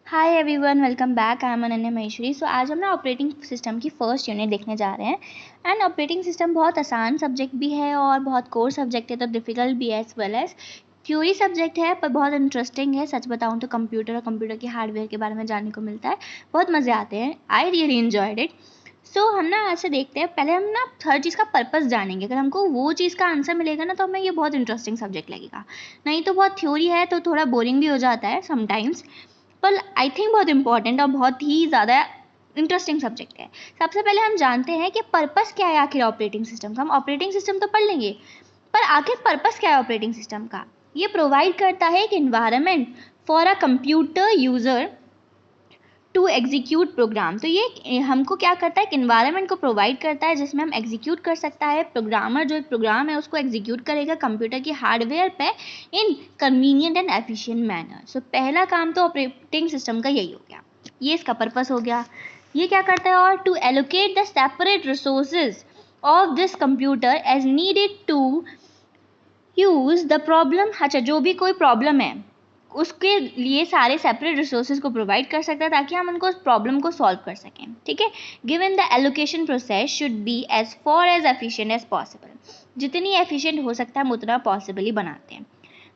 Hi everyone, welcome back. I am Ananya Maheshwari. So आज हम ना ऑपरेटिंग सिस्टम की फर्स्ट यूनिट देखने जा रहे हैं। एंड ऑपरेटिंग सिस्टम बहुत आसान सब्जेक्ट भी है और बहुत कोर सब्जेक्ट है, तो डिफ़िकल्ट भी है as well as theory subject है, पर बहुत इंटरेस्टिंग है। सच बताऊं तो कंप्यूटर और कंप्यूटर के हार्डवेयर के बारे में जानने को मिलता है, बहुत मज़े आते हैं। I really enjoyed it. So हम ना आज से देखते हैं, पहले हम ना हर चीज़ का पर्पस जानेंगे। अगर हमको वो चीज़ का आंसर मिलेगा ना, तो हमें ये बहुत इंटरेस्टिंग सब्जेक्ट लगेगा। नहीं तो बहुत थ्योरी है तो थोड़ा बोरिंग भी हो जाता है समटाइम्स, पर आई थिंक बहुत इंपॉर्टेंट और बहुत ही ज़्यादा इंटरेस्टिंग सब्जेक्ट है। सबसे पहले हम जानते हैं कि पर्पस क्या है आखिर ऑपरेटिंग सिस्टम का। हम ऑपरेटिंग सिस्टम तो पढ़ लेंगे, पर आखिर पर्पस क्या है ऑपरेटिंग सिस्टम का। ये प्रोवाइड करता है एक environment for a computer user to execute program. तो ये हमको क्या करता है, एक इन्वायरमेंट को प्रोवाइड करता है जिसमें हम एग्जीक्यूट कर सकता है। प्रोग्रामर जो एक प्रोग्राम है उसको एग्जीक्यूट करेगा कंप्यूटर की हार्डवेयर पे इन कन्वीनियंट एंड एफिशिएंट मैनर। सो पहला काम तो ऑपरेटिंग सिस्टम का यही हो गया, ये इसका पर्पस हो गया। ये क्या करता है, और to allocate the separate resources of this computer as needed to use the problem. अच्छा, जो भी कोई प्रॉब्लम है उसके लिए सारे सेपरेट रिसोर्सेज को प्रोवाइड कर सकता है ताकि हम उनको उस प्रॉब्लम को सॉल्व कर सकें। ठीक है, given the allocation process should be as far as efficient as possible. जितनी एफिशिएंट हो सकता है हम उतना पॉसिबली बनाते हैं।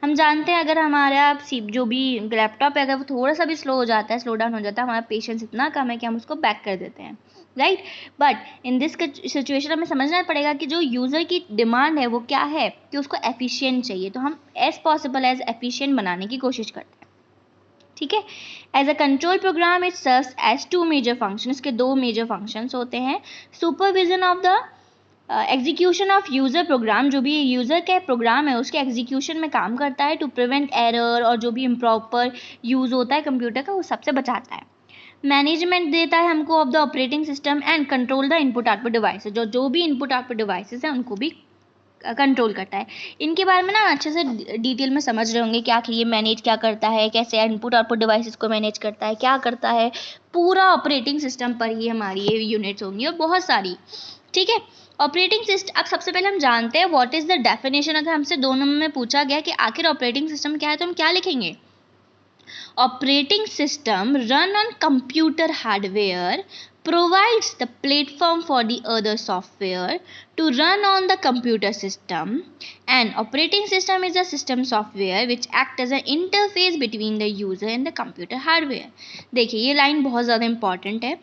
हम जानते हैं अगर हमारा जो भी लैपटॉप है, अगर वो थोड़ा सा भी स्लो हो जाता है, स्लो डाउन हो जाता है, हमारा पेशेंस इतना कम है कि हम उसको बैक कर देते हैं, right. But in this situation हमें समझना पड़ेगा कि जो यूज़र की डिमांड है वो क्या है, कि उसको एफिशिएंट चाहिए, तो हम एज पॉसिबल एज एफिशिएंट बनाने की कोशिश करते हैं। ठीक है, as a control program it serves as two major function. इसके दो मेजर फंक्शंस होते हैं। Supervision of the execution of user program, जो भी यूज़र का प्रोग्राम है उसके एग्जीक्यूशन में काम करता है। टू प्रिवेंट एरर, और जो भी इम्प्रॉपर यूज़ होता है कंप्यूटर का वो सबसे बचाता है। मैनेजमेंट देता है हमको of the operating system and control the input output devices. जो भी इनपुट आउटपुट डिवाइसेस हैं उनको भी कंट्रोल करता है। इनके बारे में ना अच्छे से डिटेल में समझ रहे होंगे कि आखिर ये मैनेज क्या करता है, कैसे इनपुट आउटपुट डिवाइसेस को मैनेज करता है, क्या करता है। पूरा ऑपरेटिंग सिस्टम पर ही हमारी ये यूनिट्स होंगी और बहुत सारी। ठीक है, ऑपरेटिंग सिस्टम। अब सबसे पहले हम जानते हैं व्हाट इज द डेफिनेशन। अगर हमसे दो नंबर में पूछा गया कि आखिर ऑपरेटिंग सिस्टम क्या है, तो हम क्या लिखेंगे। Operating system run on computer hardware provides the platform for the other software to run on the computer system. And operating system is a system software which act as an interface between the user and the computer hardware. देखिए ये line बहुत ज़्यादा important है,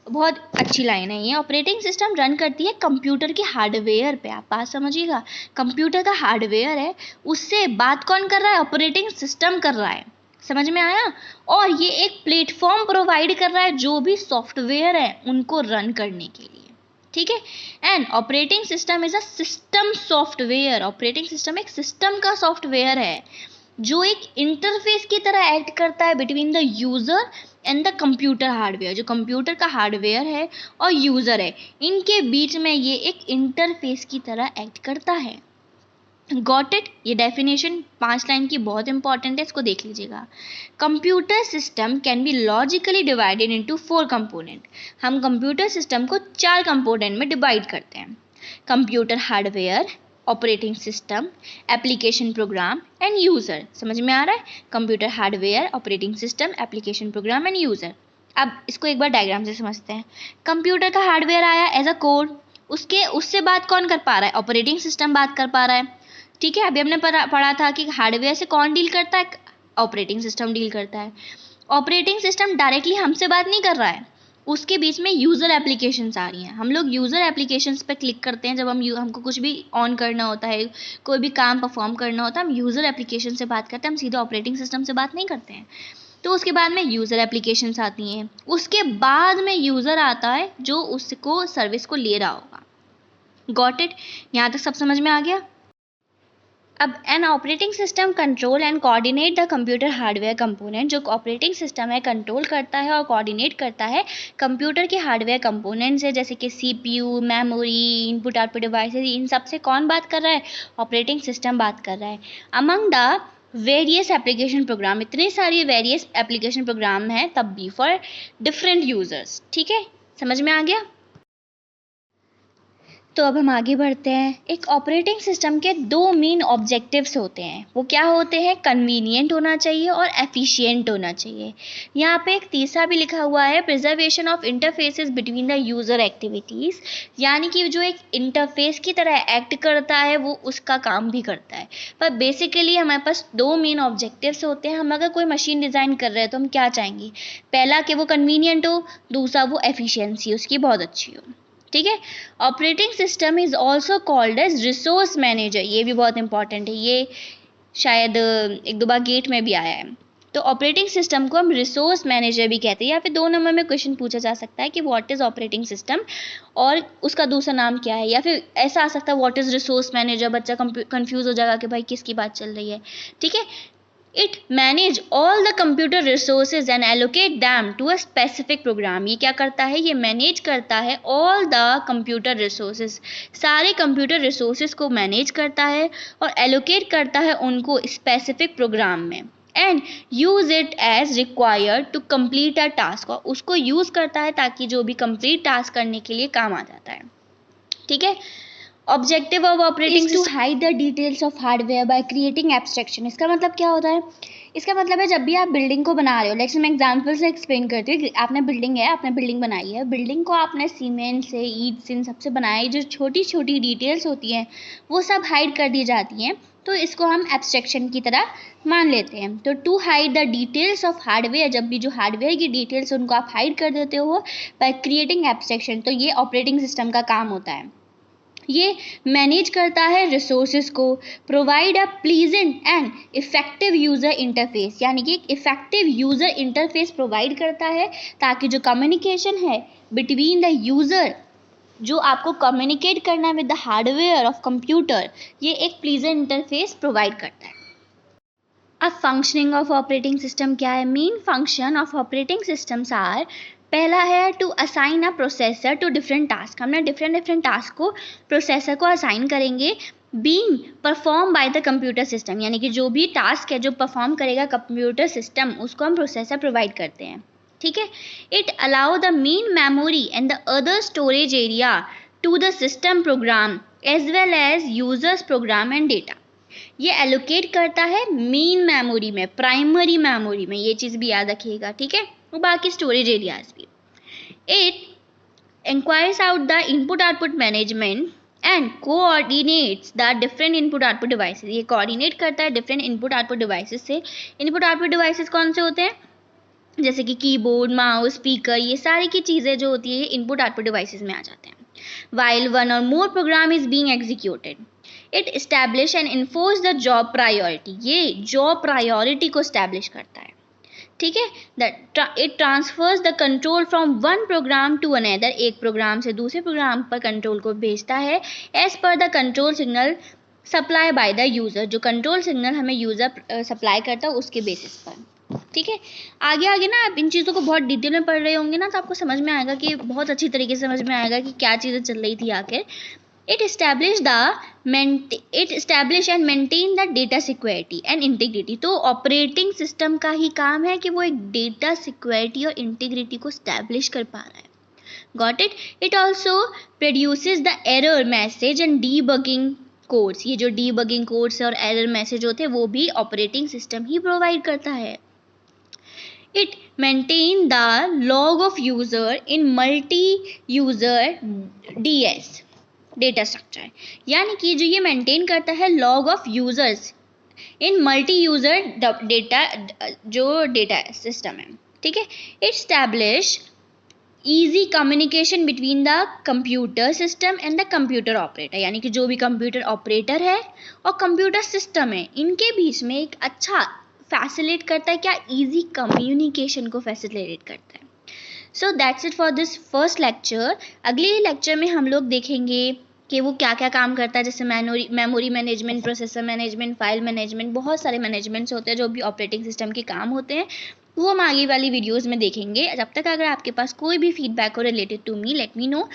बहुत अच्छी line है ये। Operating system run करती है कंप्यूटर के हार्डवेयर पे। आप बात समझिएगा, कंप्यूटर का हार्डवेयर है, उससे बात कौन कर रहा है, ऑपरेटिंग सिस्टम कर रहा है। समझ में आया। और ये एक प्लेटफॉर्म प्रोवाइड कर रहा है जो भी सॉफ्टवेयर है उनको रन करने के लिए। ठीक है, and operating system is a system software. Operating system एक सिस्टम का सॉफ्टवेयर है जो एक इंटरफेस की तरह एक्ट करता है between the user and the computer hardware. जो कंप्यूटर का हार्डवेयर है और यूजर है, इनके बीच में ये एक इंटरफेस की तरह एक्ट करता है। Got it. ये डेफिनेशन 5 लाइन की बहुत इंपॉर्टेंट है, इसको देख लीजिएगा। Computer system can be logically divided into 4 component. हम कंप्यूटर सिस्टम को 4 कंपोनेंट में डिवाइड करते हैं। Computer hardware, operating system, application program end user. समझ में आ रहा है, computer hardware, operating system, application program end user. अब इसको एक बार डायग्राम से समझते हैं। कंप्यूटर का हार्डवेयर आया एज अ कोड, उससे बात कौन कर पा रहा है, ऑपरेटिंग सिस्टम बात कर पा रहा है। ठीक है, अभी हमने पढ़ा था कि हार्डवेयर से कौन डील करता है, ऑपरेटिंग सिस्टम डील करता है। ऑपरेटिंग सिस्टम डायरेक्टली हमसे बात नहीं कर रहा है, उसके बीच में यूज़र एप्लीकेशंस आ रही हैं। हम लोग यूज़र एप्लीकेशंस पे क्लिक करते हैं जब हमको कुछ भी ऑन करना होता है, कोई भी काम परफॉर्म करना होता है, हम यूज़र एप्लीकेशन से बात करते हैं, हम सीधा ऑपरेटिंग सिस्टम से बात नहीं करते हैं। तो उसके बाद में यूज़र एप्लीकेशंस आती हैं, उसके बाद में यूज़र आता है जो उसको सर्विस को ले रहा होगा। गॉट इट, यहाँ तक सब समझ में आ गया। अब an operating system control and coordinate the computer hardware component. जो ऑपरेटिंग सिस्टम है कंट्रोल करता है और कोऑर्डिनेट करता है कंप्यूटर के हार्डवेयर कंपोनेंट्स है, जैसे कि CPU, memory, input output devices. इन सब से कौन बात कर रहा है, ऑपरेटिंग सिस्टम बात कर रहा है। Among the various application program, इतने सारे वेरियस एप्लीकेशन प्रोग्राम हैं तब भी फॉर डिफरेंट यूजर्स। ठीक है, समझ में आ गया। तो अब हम आगे बढ़ते हैं। एक ऑपरेटिंग सिस्टम के दो मेन ऑब्जेक्टिव्स होते हैं। वो क्या होते हैं? कन्वीनियंट होना चाहिए और एफिशिएंट होना चाहिए। यहाँ पे एक तीसरा भी लिखा हुआ है, preservation of interfaces between the user activities, यानी कि जो एक इंटरफेस की तरह एक्ट करता है वो उसका काम भी करता है। पर बेसिकली हमारे पास दो मेन ऑब्जेक्टिव्स होते हैं। हम अगर कोई मशीन डिज़ाइन कर रहे हैं तो हम क्या चाहेंगे? पहला कि वो कन्वीनियंट हो, दूसरा वो एफिशिएंसी उसकी बहुत अच्छी हो। ठीक है। Operating system is also called as resource manager. ये भी बहुत इंपॉर्टेंट है, ये शायद एक दो बार गेट में भी आया है। तो ऑपरेटिंग सिस्टम को हम रिसोर्स मैनेजर भी कहते हैं। या फिर 2 नंबर में क्वेश्चन पूछा जा सकता है कि व्हाट इज ऑपरेटिंग सिस्टम और उसका दूसरा नाम क्या है, या फिर ऐसा आ सकता है व्हाट इज रिसोर्स मैनेजर। बच्चा कंफ्यूज हो जाएगा कि भाई किसकी बात चल रही है। ठीक है। It manage all the computer resources and allocate them to a specific program। ये क्या करता है? ये मैनेज करता है all the computer resources, सारे computer resources को मैनेज करता है और allocate करता है उनको specific program में, and use it as required to complete a task। और उसको use करता है ताकि जो भी complete task करने के लिए काम आ जाता है। ठीक है। Objective of operating to hide the details of hardware by creating abstraction. इसका मतलब क्या होता है? इसका मतलब है जब भी आप बिल्डिंग को बना रहे हो, लाइक मैं एग्जांपल से एक्सप्लेन करती हूँ। आपने बिल्डिंग है, आपने बिल्डिंग बनाई है, बिल्डिंग को आपने सीमेंट से, ईंट से, इन सबसे बनाया है। जो छोटी छोटी डिटेल्स होती हैं वो सब हाइड कर दी जाती हैं, तो इसको हम एब्स्ट्रैक्शन की तरह मान लेते हैं। तो to hide the details of hardware, जब भी जो हार्डवेयर की डिटेल्स उनको आप हाइड कर देते हो बाय क्रिएटिंग एब्स्ट्रैक्शन, तो ये ऑपरेटिंग सिस्टम का काम होता है। ये मैनेज करता है रिसोर्सेज को, provide a pleasant and effective user interface, यानी कि एक इफेक्टिव यूज़र इंटरफेस प्रोवाइड करता है ताकि जो कम्युनिकेशन है बिटवीन द यूज़र, जो आपको कम्युनिकेट करना है with the hardware of computer, ये एक प्लीजेंट इंटरफेस प्रोवाइड करता है। अब फंक्शनिंग ऑफ ऑपरेटिंग सिस्टम क्या है? Main function of operating systems are, पहला है to assign a processor to different task. हमने डिफरेंट टास्क को प्रोसेसर को असाइन करेंगे, being perform by the computer system, यानी कि जो भी टास्क है जो परफॉर्म करेगा कंप्यूटर सिस्टम, उसको हम प्रोसेसर प्रोवाइड करते हैं। ठीक है। It allow the main memory and the other storage area to the system program as well as users program and data. ये एलोकेट करता है मेन मेमोरी में, प्राइमरी मेमोरी में, ये चीज़ भी याद रखिएगा। ठीक है। और बाकी स्टोरेज एरियाज भी। It enquires out the input output management and coordinates the different input output devices. ये कोऑर्डिनेट करता है डिफरेंट इनपुट आउटपुट डिवाइसेस से। इनपुट आउटपुट डिवाइसेस कौन से होते हैं? जैसे कि कीबोर्ड, माउस, स्पीकर, ये सारी की चीज़ें जो होती है ये इनपुट आउटपुट डिवाइसेस में आ जाते हैं। वाइल वन और more program is being executed, it establish and enforce the job priority. ये जॉब प्रायोरिटी को इस्टेब्लिश करता है। ठीक है। It transfers the control from one program to another. एक प्रोग्राम से दूसरे प्रोग्राम पर कंट्रोल को भेजता है as per the control signal supply by the user. जो कंट्रोल सिग्नल हमें यूज़र सप्लाई करता है उसके बेसिस पर। ठीक है। आगे ना आप इन चीज़ों को बहुत डिटेल में पढ़ रहे होंगे ना, तो आपको समझ में आएगा कि बहुत अच्छी तरीके से समझ में आएगा कि क्या चीज़ें चल रही थी आखिर। It establish and maintain the data security and integrity। तो ऑपरेटिंग सिस्टम का ही काम है कि वो एक डेटा सिक्योरिटी और इंटीग्रिटी को स्टैब्लिश कर पा रहा है। Got it? It also produces the error message and debugging codes। ये जो debugging codes और error message होते हैं वो भी ऑपरेटिंग सिस्टम ही प्रोवाइड करता है। It maintain the log of user in multi-user DS data structure, यानी कि जो ये मेंटेन करता है log of users in multi user data, जो डेटा सिस्टम है। ठीक है। It establish easy communication between the computer system and the computer operator, यानी कि जो भी कंप्यूटर ऑपरेटर है और कंप्यूटर सिस्टम है इनके बीच में एक अच्छा फैसिलिटेट करता है। क्या? ईजी कम्युनिकेशन को फैसिलिटेट करता है। So that's it for this first lecture. अगले लेक्चर में हम लोग देखेंगे कि वो क्या क्या काम करता है, जैसे memory management, processor management, file management, बहुत सारे मैनेजमेंट्स होते हैं जो भी ऑपरेटिंग सिस्टम के काम होते हैं, वो हम आगे वाली वीडियोस में देखेंगे। जब तक अगर आपके पास कोई भी फीडबैक हो related to me, let me no.